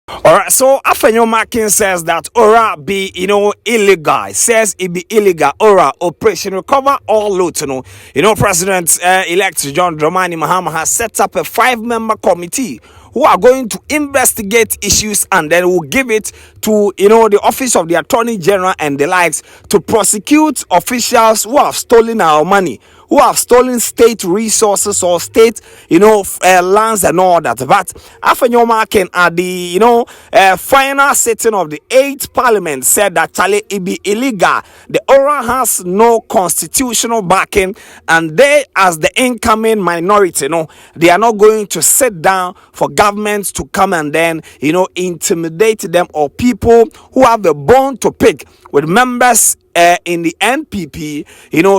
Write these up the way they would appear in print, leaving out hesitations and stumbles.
Alright, so Afenyo-Markin says that Ora be, illegal. It says it be illegal. Ora operation recover all loot. President elect John Dramani Mahama has set up a 5-member committee who are going to investigate issues and then will give it to the office of the Attorney General and the likes to prosecute officials who have stolen our money, who have stolen state resources or state lands and all that. But Afenyo-Markin at the final sitting of the 8th Parliament said that Charlie it be illegal. The Ora has no constitutional backing, and they, as the incoming minority, they are not going to sit down for governments to come and then intimidate them, or people who have a bone to pick with members in the NPP,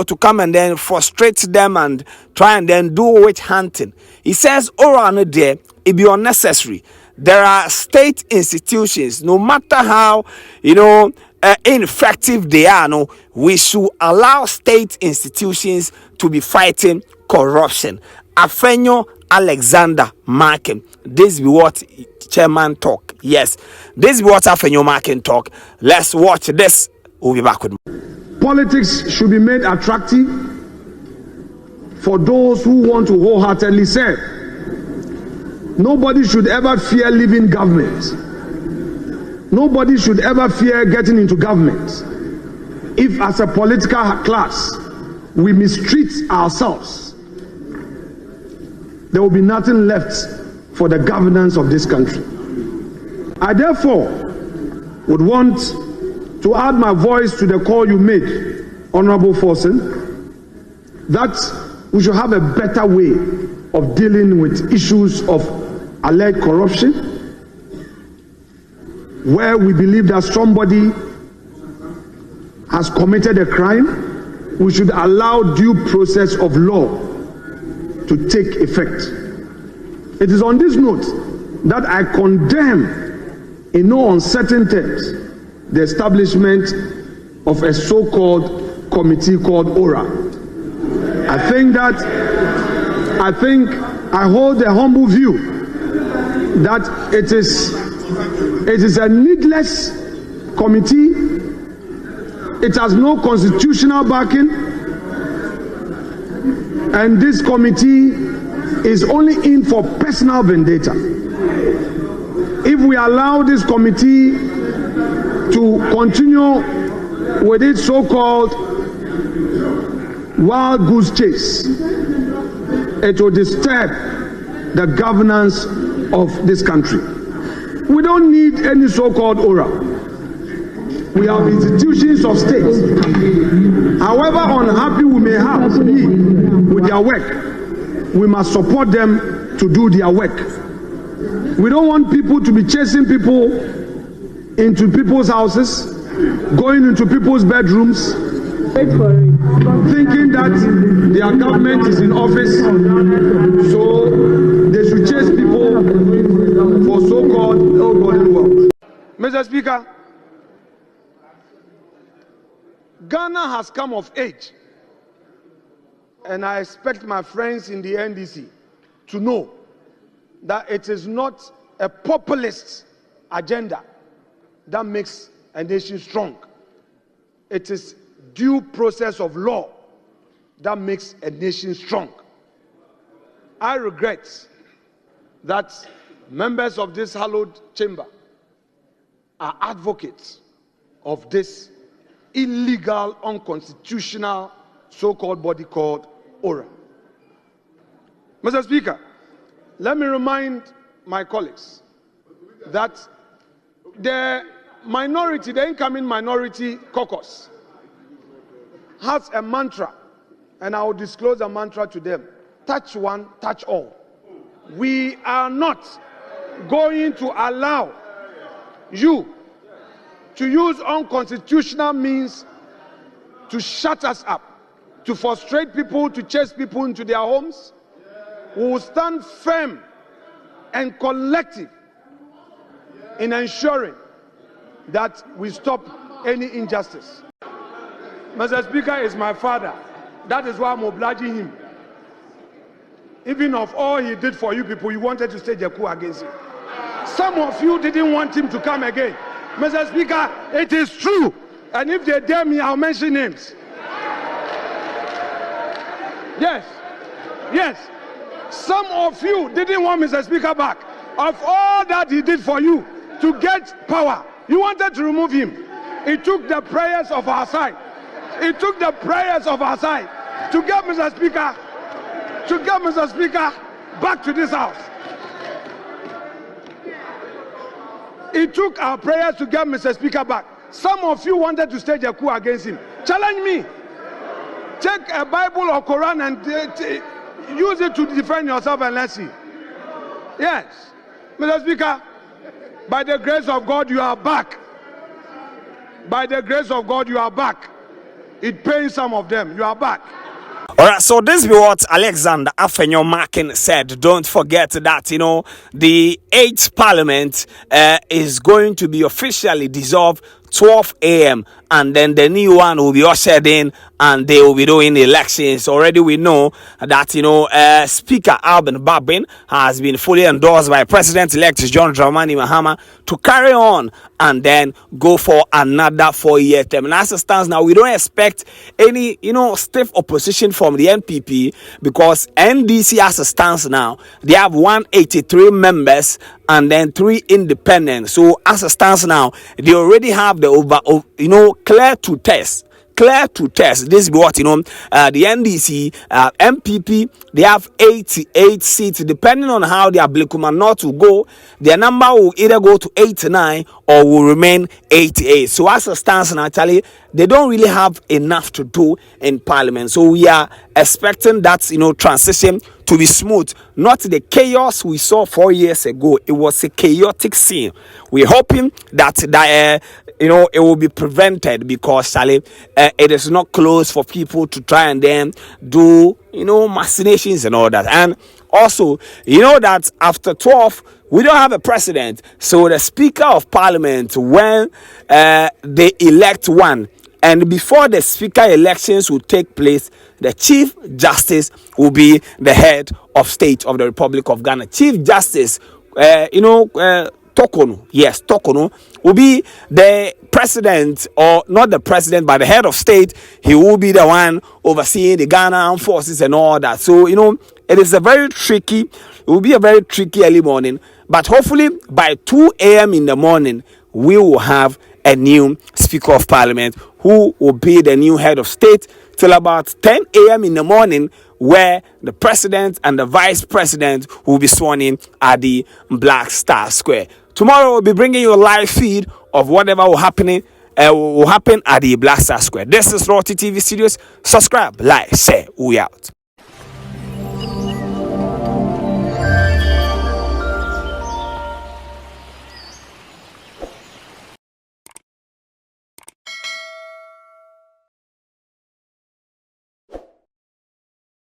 to come and then frustrate them and try and then do witch hunting. He says, Ora no there, it be unnecessary. There are state institutions, no matter how ineffective they are, we should allow state institutions to be fighting corruption. Afenyo-Markin, this be what chairman talk. Yes, this be what Afenyo-Markin talk. Let's watch this. We'll be back with more. Politics should be made attractive for those who want to wholeheartedly serve. Nobody should ever fear leaving government. Nobody should ever fear getting into government. If as a political class we mistreat ourselves, there will be nothing left for the governance of this country. I therefore would want to add my voice to the call you made, Honorable Forsen, that we should have a better way of dealing with issues of alleged corruption, where we believe that somebody has committed a crime. We should allow due process of law to take effect. It is on this note that I condemn in no uncertain terms the establishment of a so-called committee called Ora. I hold the humble view that it is a needless committee. It has no constitutional backing, and this committee is only in for personal vendetta. If we allow this committee to continue with its so-called wild goose chase, it will disturb the governance of this country. We don't need any so-called Ora. We have institutions of state. However unhappy we may have to be with their work, we must support them to do their work. We don't want people to be chasing people into people's houses, going into people's bedrooms, thinking that their government is in office, so they should chase people for so-called ill-gotten wealth. Mr. Speaker, Ghana has come of age, and I expect my friends in the NDC to know that it is not a populist agenda that makes a nation strong. It is due process of law that makes a nation strong. I regret that members of this hallowed chamber are advocates of this illegal, unconstitutional, so-called body called Ora. Mr. Speaker, let me remind my colleagues that the incoming minority caucus has a mantra, and I will disclose a mantra to them: touch one, touch all. We are not going to allow you to use unconstitutional means to shut us up, to frustrate people, to chase people into their homes. We will stand firm and collective in ensuring that we stop any injustice. Mr. Speaker is my father. That is why I'm obliging him. Even of all he did for you people, you wanted to stage a coup against him. Some of you didn't want him to come again. Mr. Speaker, it is true. And if they dare me, I'll mention names. Yes. Yes. Some of you didn't want Mr. Speaker back. Of all that he did for you to get power, you wanted to remove him. It took the prayers of our side. It took the prayers of our side to get Mr. Speaker back to this house. It took our prayers to get Mr. Speaker back. Some of you wanted to stage a coup against him. Challenge me. Take a Bible or Quran and use it to defend yourself, and let's see. Yes. Mr. Speaker, by the grace of God, you are back. By the grace of God, you are back. It pains some of them. You are back. All right, so this is what Alexander Afenyo-Markin said. Don't forget that, the 8th Parliament is going to be officially dissolved 12 a.m. and then the new one will be ushered in and they will be doing elections. Already we know that, Speaker Alban Babin has been fully endorsed by President-elect John Dramani Mahama to carry on and then go for another 4-year term. And as it stands now, we don't expect any, stiff opposition from the NPP because NDC as it stands now, they have 183 members and then 3 independents. So as it stands now, they already have the clear to test. This is what the NDC, MPP, they have 88 seats. Depending on how their Blekuma not to go, their number will either go to 89 or will remain 88. So as it stands now, actually, they don't really have enough to do in Parliament. So we are expecting that transition to be smooth, not the chaos we saw 4 years ago. It was a chaotic scene. We're hoping that it will be prevented because it is not closed for people to try and then do machinations and all that. And also that after 12 we don't have a president, so the Speaker of Parliament, when they elect one, and before the Speaker elections will take place, the Chief Justice will be the head of state of the Republic of Ghana. Chief Justice, Tokono, yes, Tokono will be the president, or not the president, but the head of state. He will be the one overseeing the Ghana Armed Forces and all that. So, it is it will be a very tricky early morning, but hopefully by 2 a.m. in the morning, we will have a new Speaker of Parliament who will be the new head of state till about 10 a.m. in the morning, where the president and the vice president will be sworn in at the Black Star Square. Tomorrow we'll be bringing you a live feed of whatever will happen at the Black Star Square. This is Royalty TV Studios. Subscribe, like, share. We out.